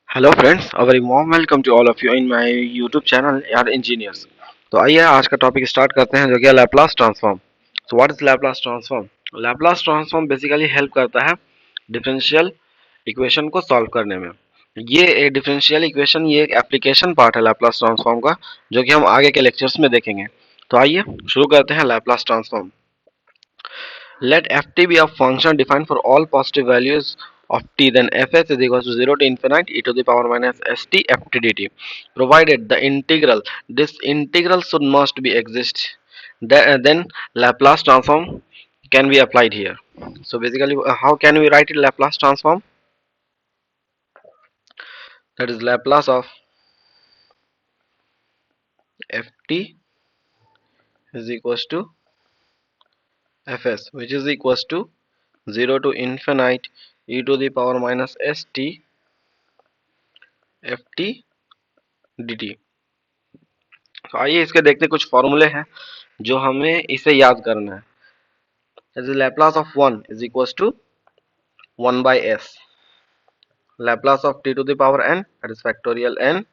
Hello friends, a very warm welcome to all of you in my YouTube channel यार engineers. तो आइए आज का टॉपिक स्टार्ट करते हैं जो कि है Laplace transform. So what is Laplace transform? Laplace transform basically help करता है डिफरेंशियल इक्वेशन को सॉल्व करने में। ये एक डिफरेंशियल इक्वेशन, ये एक एप्लीकेशन पार्ट है लैपलास ट्रांसफॉर्म का, जो कि हम आगे के लेक्चर्स में देखेंगे। तो आइए शुरू करते हैं Laplace transform. Let ft be a function defined for all positive values of t, then fs is equal to 0 to infinite e to the power minus st ft dt, provided the integral, this integral should must be exist. Then Laplace transform can be applied here. So basically, how can we write it Laplace transform? That is Laplace of ft is equals to fs, which is equals to 0 to infinite e to the power minus st ft dt. तो आइए इसके देखते हैं, कुछ फॉर्मूले हैं जो हमें इसे याद करना है। जैसे Laplace of 1 is equals to 1 by s, Laplace of t to the power n that is factorial n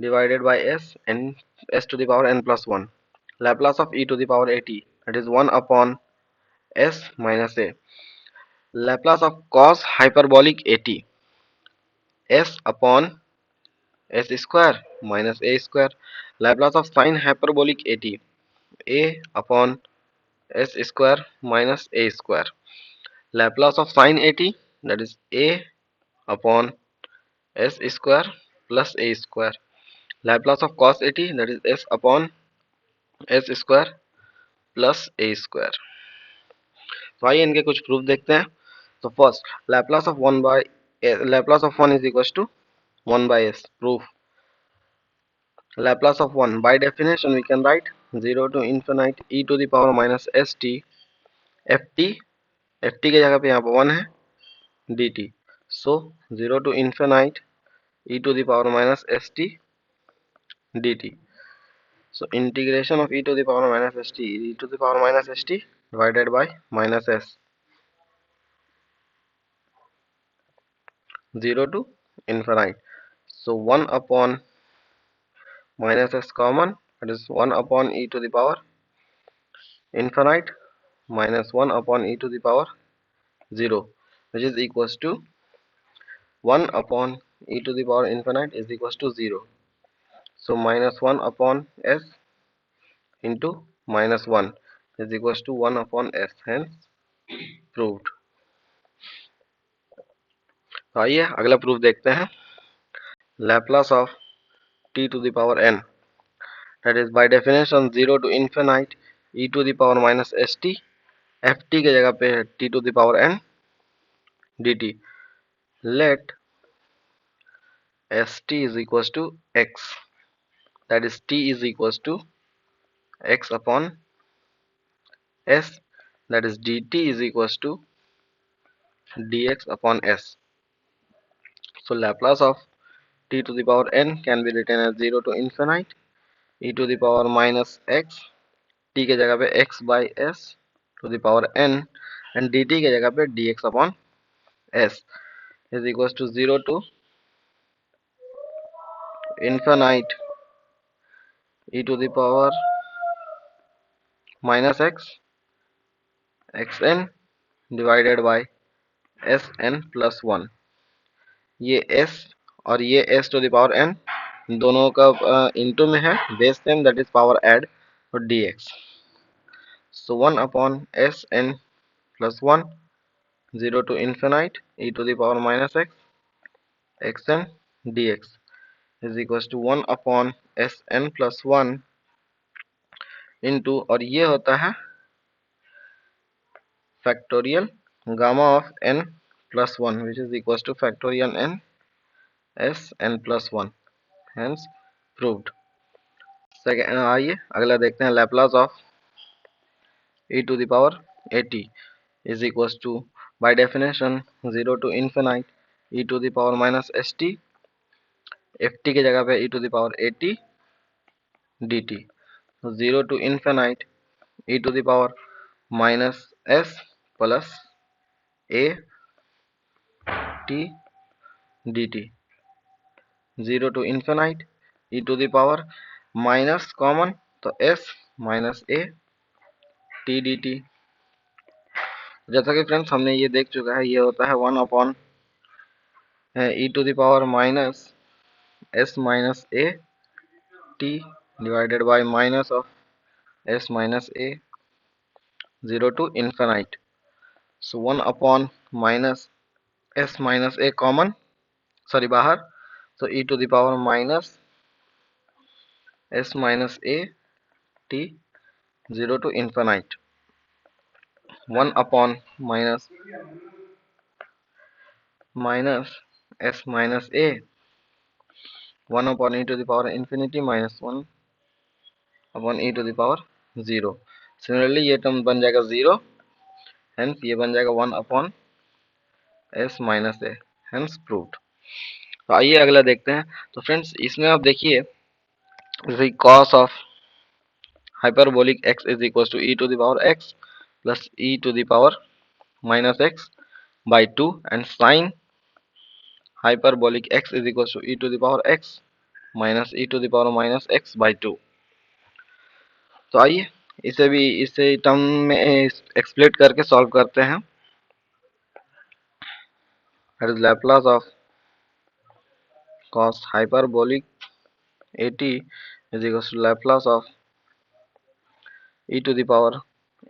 divided by s n, s to the power n plus 1, Laplace of e to the power a t that is 1 upon s minus a, Laplace of cos hyperbolic a t s upon s square minus a square, Laplace of sine hyperbolic a t A upon s square minus a square, Laplace of sin at that is a upon s square plus a square, Laplace of cos at that is s upon s square plus a square। तो आइए इनके कुछ proof देखते हैं। तो first, Laplace of 1 by Laplace of 1 is equals to 1 by s, proof। Laplace of 1 by definition we can write 0 to infinite e to the power minus st ft, ft की जगह पे यहाँ पर 1 है, dt, so 0 to infinite e to the power minus st dt, so integration of e to the power minus st, e to the power minus st divided by minus s, 0 to infinite, so 1 upon minus s common, that is 1 upon e to the power infinite minus 1 upon e to the power 0, which is equals to 1 upon e to the power infinite is equals to 0, so minus 1 upon s into minus 1 is equals to 1 upon s, hence proved। तो आइए अगला proof देखते हैं। Laplace of t to the power n, that is by definition 0 to infinite e to the power minus st ft के जगह पे है t to the power n dt, let st is equals to x, that is t is equals to x upon s, that is dt is equals to dx upon s, so Laplace of t to the power n can be written as 0 to infinite e to the power minus x, t के जगह पे x by s to the power n and dt के जगह पे dx upon s is equals to 0 to infinite e to the power minus x xn divided by sn plus 1, ये s और ये s to the power n दोनों का into में है, base same, that is power add और dx, so 1 upon sn plus 1, 0 to infinite e to the power minus x xn dx is equals to 1 upon sn plus 1 into, और ये होता है factorial gamma of n plus 1 which is equals to factorial n s n plus 1, hence proved. Second आइए अगला देखते हैं। Laplace of e to the power at is equals to by definition 0 to infinite e to the power minus st ft की जगह पे e to the power at dt, 0 to infinite e to the power minus s plus a t dt, 0 to infinite e to the power minus common तो s minus a t dt। जैसा कि friends हमने ये देख चुका है, ये होता है 1 upon e to the power minus s minus a t divided by minus of s minus a 0 to infinite। So 1 upon minus s minus a common, sorry बाहर, तो e to the power minus s minus a t 0 to infinite। 1 upon minus s minus a 1 upon e to the power infinity minus 1 upon e to the power 0। Similarly ये term बन जाएगा 0, hence ये बन जाएगा 1 upon s minus a, hence proved. तो आइए अगला देखते हैं। तो फ्रेंड्स इसमें आप देखिए, जैसे cos of hyperbolic x is equal to e to the power x plus e to the power minus x by 2 and sine hyperbolic x is equal to e to the power x minus e to the power minus x by 2। तो आइए इसे term में एक्सप्लेट करके solve करते हैं। That is Laplace of cos hyperbolic at is equals to Laplace of e to the power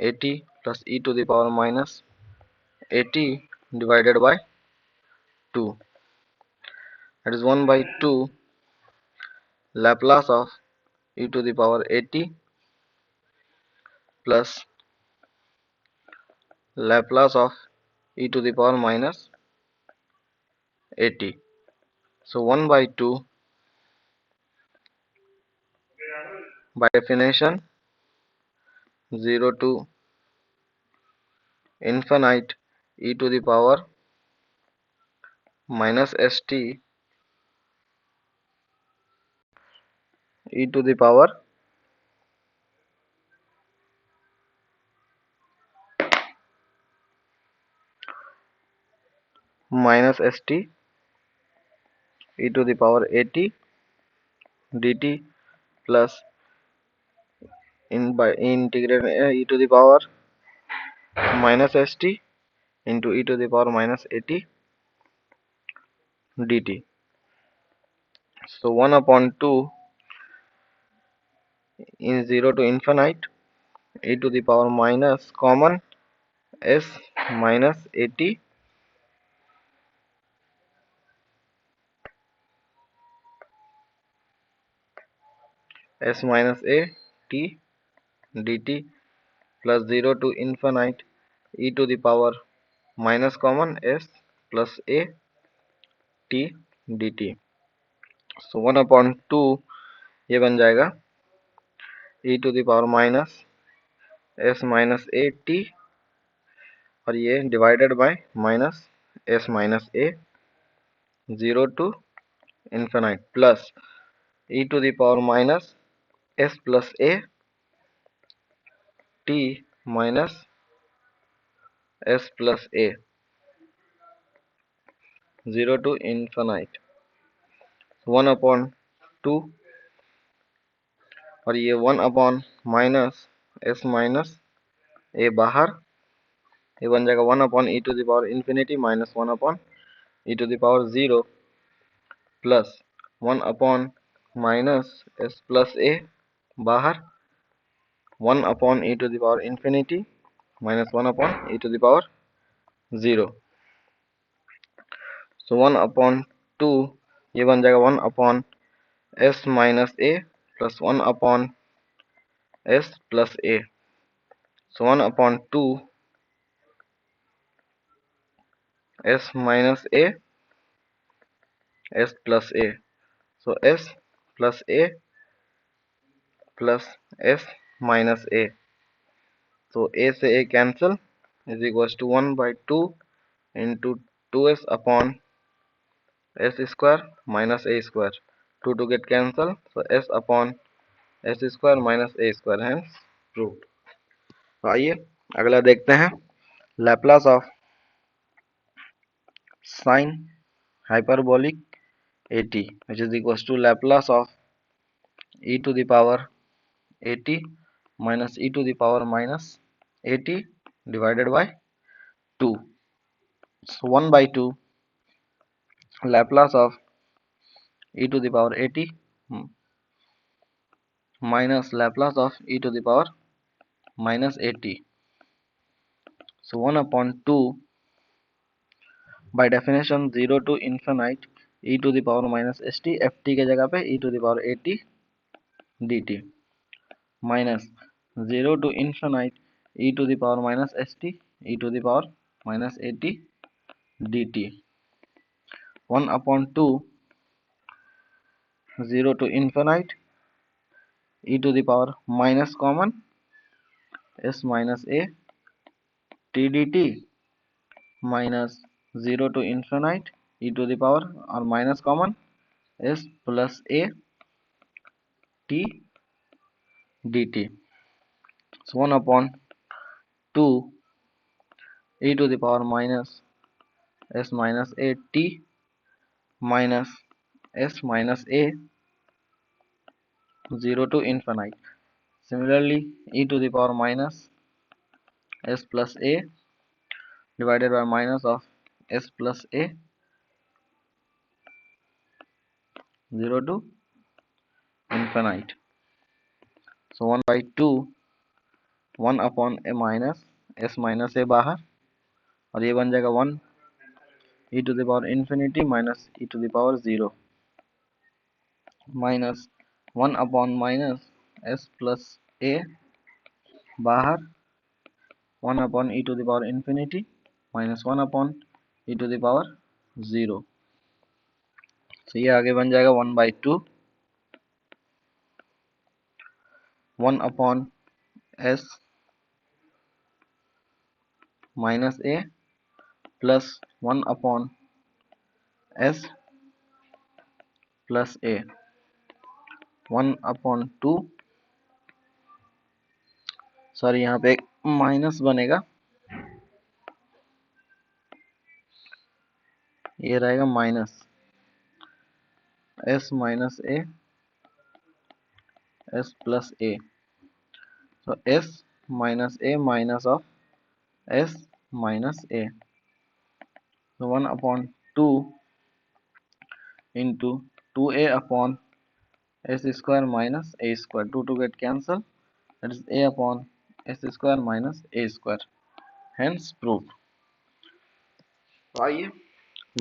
at plus e to the power minus at divided by 2, that is 1 by 2 Laplace of e to the power at plus Laplace of e to the power minus at। So 1 by 2 by definition 0 to infinite e to the power minus st e to the power minus st e to the power at dt plus by integrate e to the power minus st into e to the power minus at dt। So 1 upon 2 in 0 to infinite e to the power minus common s minus at s minus a t dt plus 0 to infinite e to the power minus common s plus a t dt। So 1 upon 2 ये बन जाएगा e to the power minus s minus a t और ये divided by minus s minus a 0 to infinite plus e to the power minus s plus a t minus s plus a 0 to infinite 1 upon 2 और ये 1 upon minus s minus a बाहर, ये बन जाएगा 1 upon e to the power infinity minus 1 upon e to the power 0 plus 1 upon minus s plus a बाहर, 1 upon e to the power infinity minus 1 upon e to the power 0। So 1 upon 2 ये बन जाएगा 1 upon s minus a plus 1 upon s plus a। So 1 upon 2 s minus a s plus a। So s plus a plus s minus a। So a से a cancel is equals to 1 by 2 into 2s upon s square minus a square, 2 to get cancel, so s upon s square minus a square, hence proved। तो आइए अगला देखते हैं, Laplace of sign hyperbolic at, which is equals to Laplace of e to the power at minus e to the power minus at divided by 2. So 1 by 2 Laplace of e to the power at minus Laplace of e to the power minus at. So 1 upon 2, by definition 0 to infinite e to the power minus st, ft के जगह पे e to the power at dt minus 0 to infinite e to the power minus st e to the power minus at dt 1 upon 2 0 to infinite e to the power minus common s minus a t dt minus 0 to infinite e to the power or minus common s plus a t dt. So 1 upon 2 e to the power minus s minus a t minus s minus a 0 to infinite. Similarly, e to the power minus s plus a divided by minus of s plus a 0 to infinite. So 1 by 2 1 upon a minus s minus a बाहर और ये बन जाएगा 1 e to the power infinity minus e to the power 0 minus 1 upon minus s plus a बाहर 1 upon e to the power infinity minus 1 upon e to the power 0. So ये आगे बन जाएगा 1 by 2 1 upon s minus a plus 1 upon s plus a 1 upon 2 sorry यहाँ पे एक minus बनेगा, ये रहेगा minus s minus a s plus a. So s minus a minus of s minus a. So 1 upon 2 into 2a upon s square minus a square. 2 to get cancel. That is a upon s square minus a square. Hence proved. तो आइए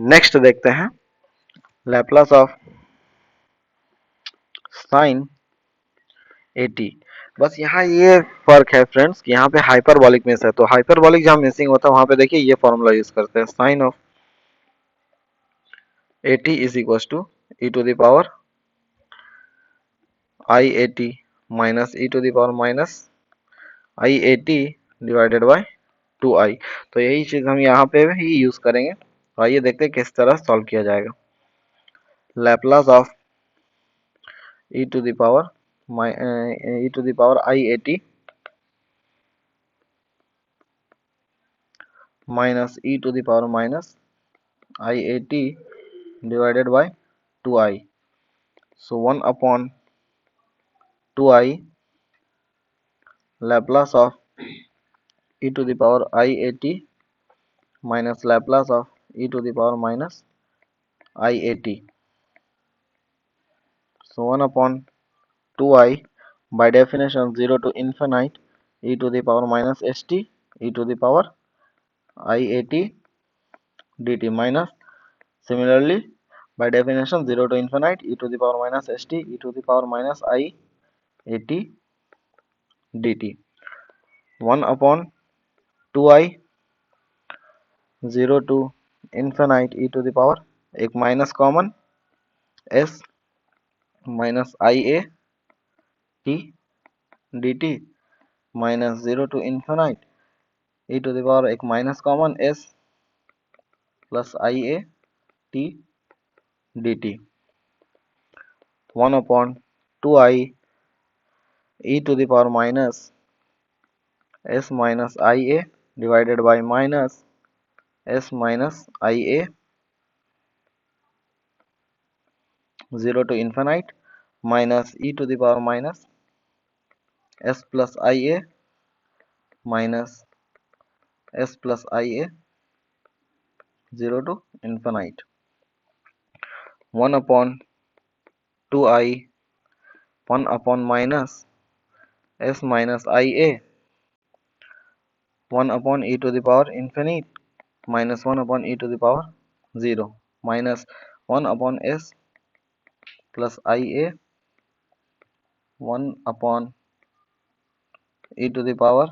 next देखते हैं Laplace of sign 80. बस यहाँ ये फर्क है friends कि यहाँ पे हाइपरबॉलिक में है, तो हाइपरबॉलिक जहाँ मिसिंग होता है वहां पे देखिए ये फॉर्मूला यूज करते हैं sine of 80 is equal to e to the power i 80 minus e to the power minus i 80 divided by 2i. तो यही चीज हम यहाँ पे ही यूज करेंगे. तो आइए देखते हैं किस तरह सॉल्व किया जाएगा. Laplace of e to the power i 80 minus e to the power minus i 80 divided by 2i. So 1 upon 2i Laplace of e to the power i 80 minus Laplace of e to the power minus i 80. So 1 upon 2i, by definition 0 to infinite e to the power minus st e to the power i 80 dt minus similarly by definition 0 to infinite e to the power minus st e to the power minus i 80 dt 1 upon 2i 0 to infinite e to the power एक minus common s minus ia t dt minus 0 to infinite e to the power एक minus common s plus ia t dt 1 upon 2i e to the power minus s minus ia divided by minus s minus ia 0 to infinite minus e to the power minus s plus ia minus s plus ia 0 to infinite 1 upon 2i 1 upon minus s minus ia 1 upon e to the power infinite minus 1 upon e to the power 0 minus 1 upon s plus ia 1 upon e to the power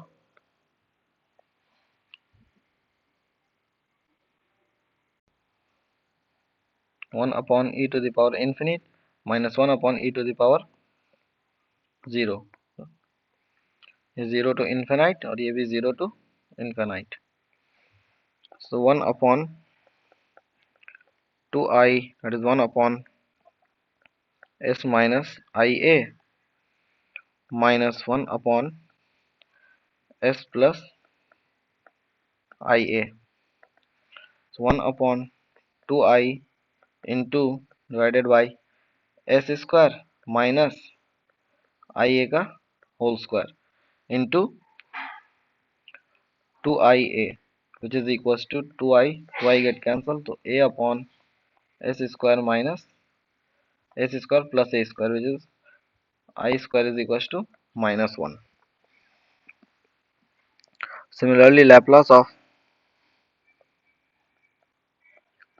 1 upon e to the power infinite minus 1 upon e to the power 0 ये 0 to infinite और ये भी 0 to infinite. So 1 upon 2i, that is 1 upon s minus ia minus 1 upon s plus ia. So 1 upon 2i into divided by s square minus ia का whole square into 2ia, which is equals to 2i, 2i get cancelled, so a upon s square minus s square plus a square, which is I square is equals to minus 1. Similarly, Laplace of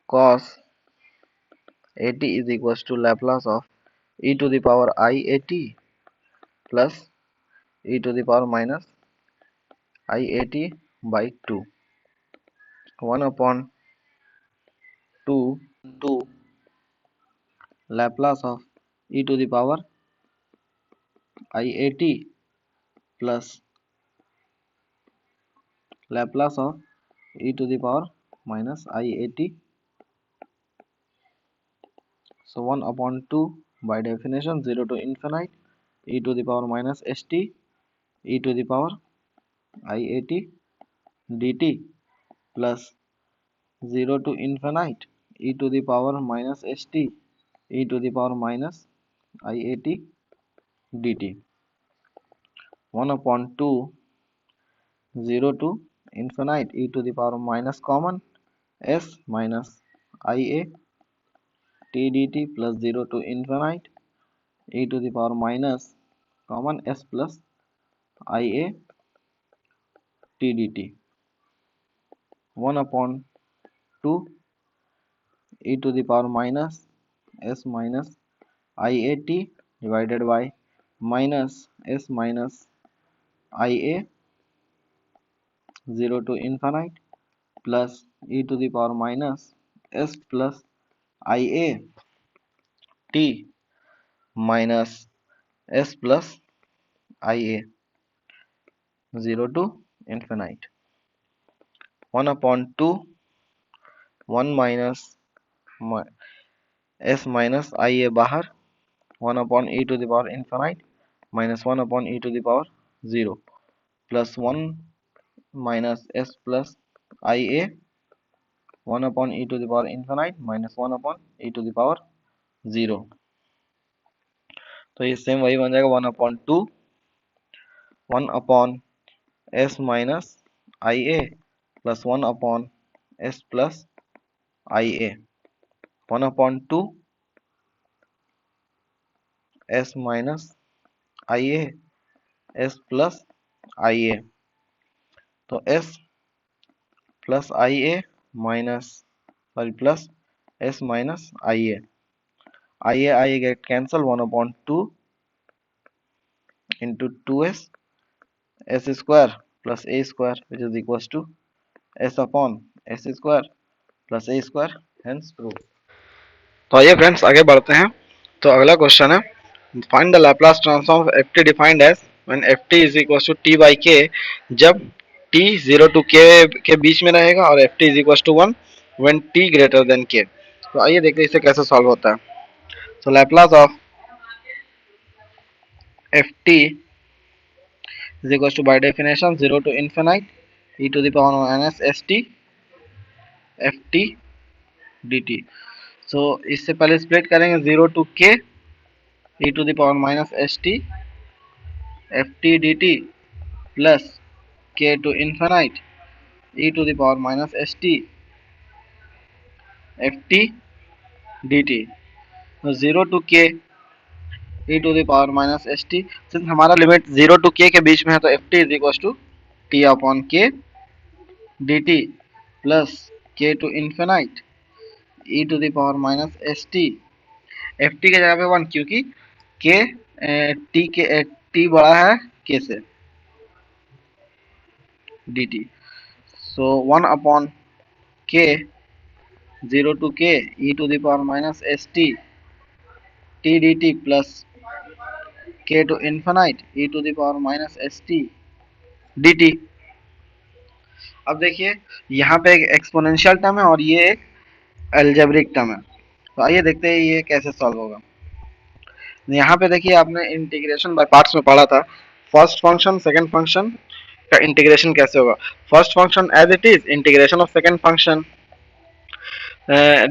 cos at is equals to Laplace of e to the power iat plus e to the power minus iat by 2. 1 upon 2 Laplace of e to the power iat plus Laplace of e to the power minus iat. So 1 upon 2 by definition 0 to infinite e to the power minus st e to the power iat dt plus 0 to infinite e to the power minus st e to the power minus iat dt. 1 upon 2 0 to infinite e to the power minus common s minus ia t dt plus 0 to infinite e to the power minus common s plus ia t dt. 1 upon 2 e to the power minus s minus iat divided by minus s minus ia 0 to infinite plus e to the power minus s plus ia t minus s plus ia 0 to infinite. 1 upon 2 1 minus s minus ia बाहर 1 upon e to the power infinite minus 1 upon e to the power 0 plus 1 minus s plus ia 1 upon e to the power infinite minus 1 upon e to the power 0. तो ये same वही बन जाएगा 1 upon 2 1 upon s minus ia plus 1 upon s plus ia 1 upon 2 s minus ia s plus ia. तो s plus ia minus plus s minus ia get cancel 1 upon 2 into 2s s square plus a square, which is equals to s upon s square plus a square, hence proof. तो आइए friends आगे बढ़ते हैं. तो अगला question है find the Laplace transform of ft defined as when ft is equal to t by k जब t 0 to k के बीच में रहेगा और ft is equal to 1 when t greater than k. तो आइए देखते हैं इसे कैसे सॉल्व होता है. So Laplace of ft is equals to by definition 0 to infinite e to the power minus st ft dt. So इससे पहले स्प्लिट करेंगे 0 to k e to the power minus s t f t d t plus k to infinite e to the power minus s t f t d t. तो 0 to k e to the power minus s t, since हमारा limit 0 to k बीच में है तो f t is equal to t upon k d t plus k to infinite e to the power minus s t f t के जगह पे 1, क्योंकि के टी बड़ा है के से डी टी। सो 1 अपॉन के 0 to k e to the power minus s t t d t plus k to infinite e to the power minus s t d t. अब देखिए यहाँ पे एक एक्सपोनेंशियल टर्म है और ये एक अलजेब्रिक टर्म है, तो आइए देखते हैं ये कैसे सॉल्व होगा। यहाँ पे देखिए आपने इंटीग्रेशन बाय पार्ट्स में पढ़ा था, फर्स्ट फंक्शन सेकंड फंक्शन का इंटीग्रेशन कैसे होगा। First function as it is, integration of second function,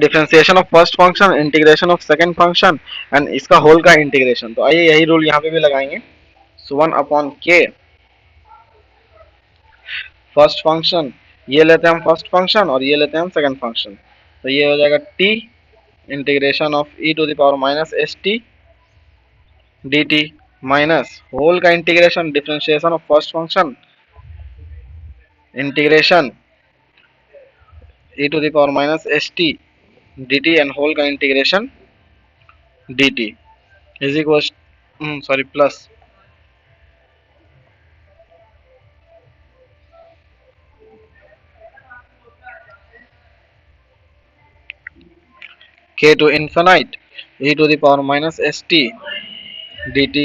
differentiation of first function, integration of second function and इसका होल का इंटीग्रेशन। तो आइए यही रूल यहाँ पे भी लगाएंगे। So 1 upon k first function, ये लेते हैं हम फर्स्ट फंक्शन और ये लेते हैं हम सेकंड फंक्शन, तो ये हो जाएगा t integration of e to the power minus s t d t minus whole का integration differentiation of first function integration e to the power minus s t d t and whole का integration d t is equal sorry plus k to infinite e to the power minus st dt.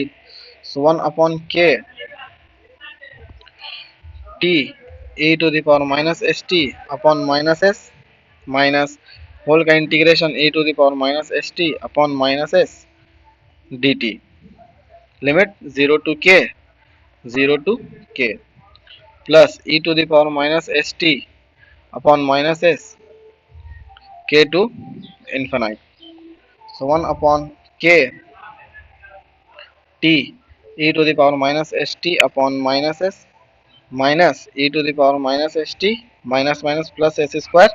So 1 upon k t e to the power minus st upon minus s minus whole का integration e to the power minus st upon minus s dt, limit 0 to k 0 to k plus e to the power minus st upon minus s k to infinite. So 1 upon k t e to the power minus st upon minus s minus e to the power minus st minus minus plus s square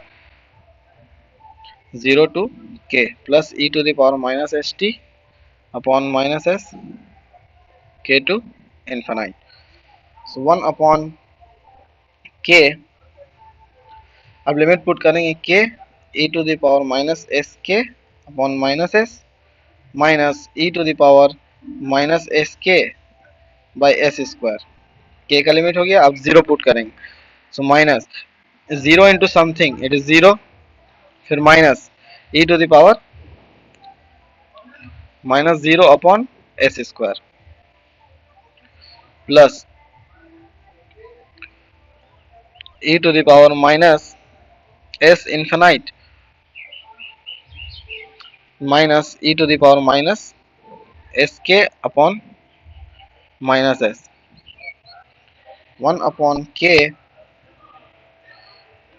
0 to k plus e to the power minus st upon minus s k to infinite. So 1 upon k, अब limit put करेंगे k e to the power minus sk upon minus s minus e to the power minus sk by s square, k का लिमिट हो गया, अब 0 put करेंगे। So minus 0 into something it is 0, फिर minus e to the power minus 0 upon s square plus e to the power minus s infinite minus e to the power minus s k upon minus s 1 upon k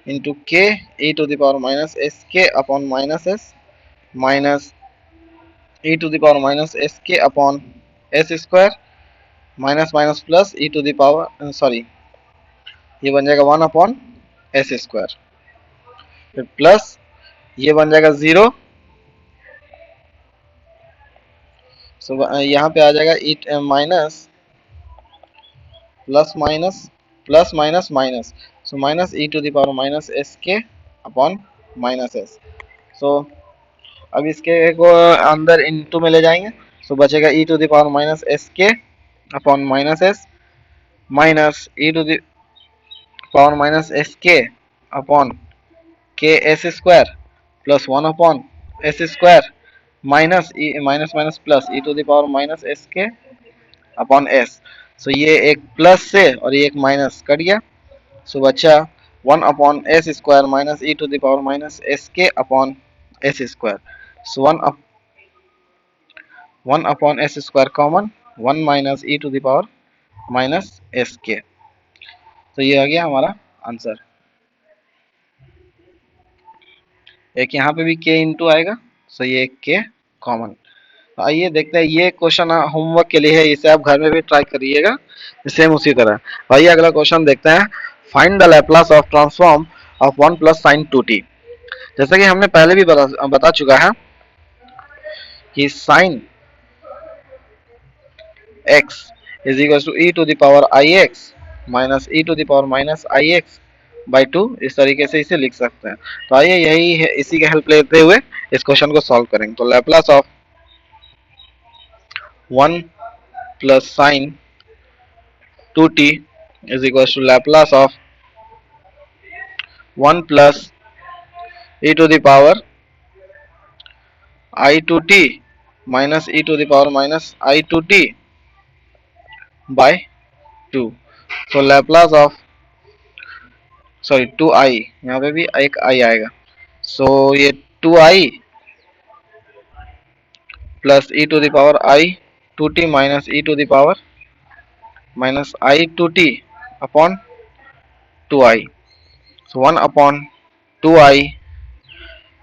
into k e to the power minus s k upon minus s minus e to the power minus s k upon s square minus minus plus e to the power sorry ये बन जाएगा 1 upon s square, फिर plus ये बन जाएगा 0। So यहाँ पे आ जाएगा it minus plus minus plus minus minus, so minus e to the power minus s k upon minus s. So अब इसके को अंदर इनटू में ले जाएंगे, सो बचेगा e to the power minus s k upon minus s minus e to the power minus s k upon k s square plus 1 upon s square minus minus minus plus e to the power minus s k upon s. So ये एक plus से और ये एक minus cut गया, so बचा 1 upon s square minus e to the power minus s k upon s square. So 1 upon s square common, 1 minus e to the power minus s k. तो ये आ गया हमारा आंसर। एक यहाँ पे भी k इंटू आएगा सो ये के कॉमन। आइए देखते हैं, ये क्वेश्चन होमवर्क के लिए है, इसे आप घर में भी ट्राई करिएगा सेम उसी तरह। आइए अगला क्वेश्चन देखते हैं। Find the Laplace of transform of 1 plus sign 2t। जैसा कि हमने पहले भी बता चुका है कि sine x is equal to e to the power ix minus e to the power minus ix by 2, इस तरीके से इसे लिख सकते हैं। तो आइए यही है, इसी के हेल्प लेते हुए इस क्वेश्चन को सॉल्व करेंगे। तो Laplace of 1 plus sign 2t is equals to Laplace of 1 plus e to the power I to t minus e to the power minus I to t by 2। so Laplace of sorry 2i, यहाँ पे भी एक i आएगा। सो ये 2i plus e to the power I 2t minus e to the power minus I to t upon 2i। so 1 upon 2i,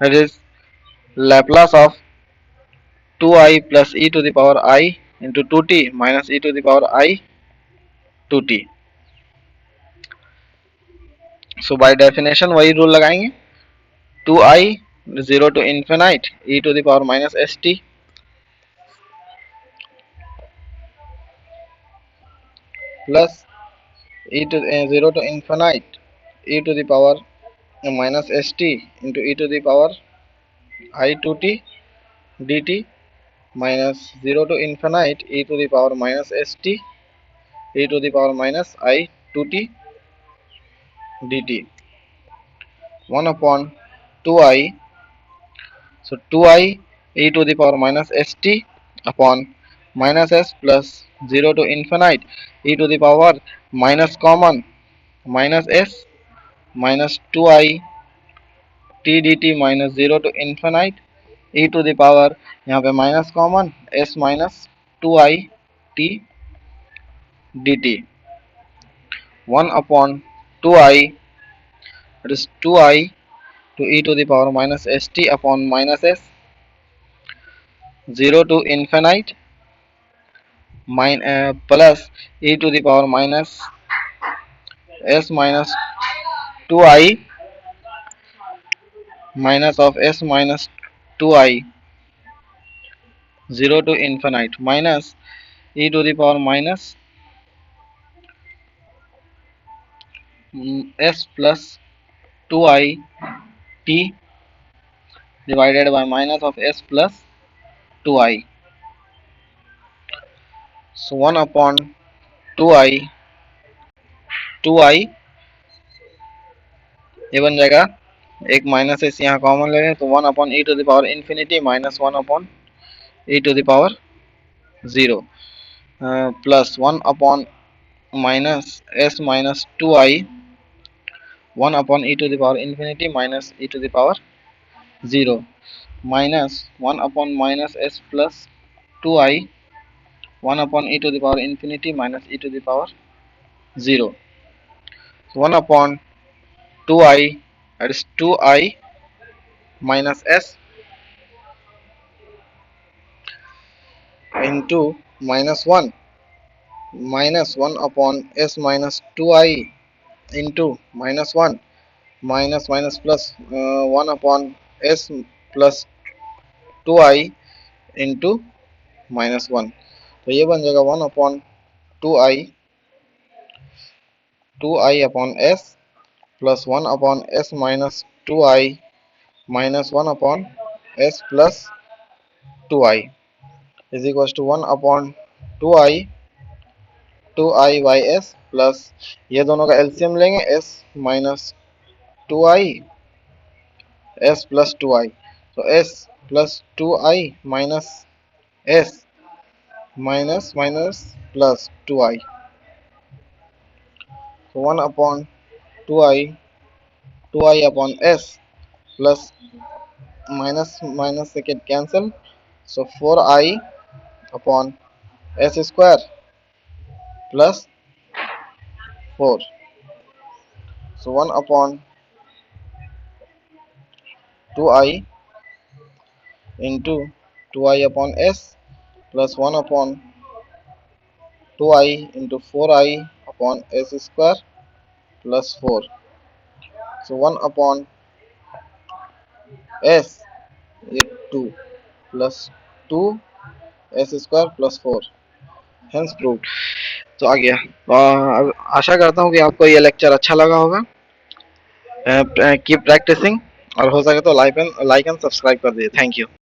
that is Laplace of 2i plus e to the power I into 2t minus e to the power I 2t। So by definition वही rule लगाएंगे, 2i 0 to infinite e to the power minus st plus 0 to infinite e to the power minus st into e to the power I 2t dt minus 0 to infinite e to the power minus st e to the power minus I 2t dt 1 upon 2i। so 2i e to the power minus st upon minus s plus 0 to infinite e to the power minus common minus s minus 2i t dt minus 0 to infinite e to the power, यहाँ पे minus common s minus 2i t dt 1 upon 2i, that is 2i to e to the power minus st upon minus s 0 to infinite plus e to the power minus s minus 2i minus of s minus 2i 0 to infinite minus e to the power minus s plus 2i t divided by minus of s plus 2i। so 1 upon 2i, 2i ये बन जाएगा, एक minus S यहाँ common ले लें तो 1 upon e to the power infinity minus 1 upon e to the power 0 plus 1 upon minus s minus 2i 1 upon e to the power infinity minus e to the power 0 minus 1 upon minus s plus 2i 1 upon e to the power infinity minus e to the power 0। so 1 upon 2i, that is 2i minus s into minus 1 minus 1 upon s minus 2i into minus 1 minus minus plus 1 upon s plus 2i into minus 1। तो ये बन जाएगा 1 upon 2i 2i upon s plus 1 upon s minus 2i minus 1 upon s plus 2i is equals to 1 upon 2i by s plus ये दोनों का LCM लेंगे s minus 2i s plus 2i, so s plus 2i minus s minus minus plus 2i, so 1 upon 2i upon s plus minus minus से cancel, so 4i upon s square plus 4, so 1 upon 2i into 2i upon s plus 1 upon 2i into 4i upon s square plus 4. So 1 upon s is 2 plus 2 s square plus 4, hence proved. तो आ गया। आशा करता हूँ कि आपको ये lecture अच्छा लगा होगा। कीप प्रैक्टिसिंग, और हो सके तो लाइक एंड सब्सक्राइब कर दीजिए। Thank you.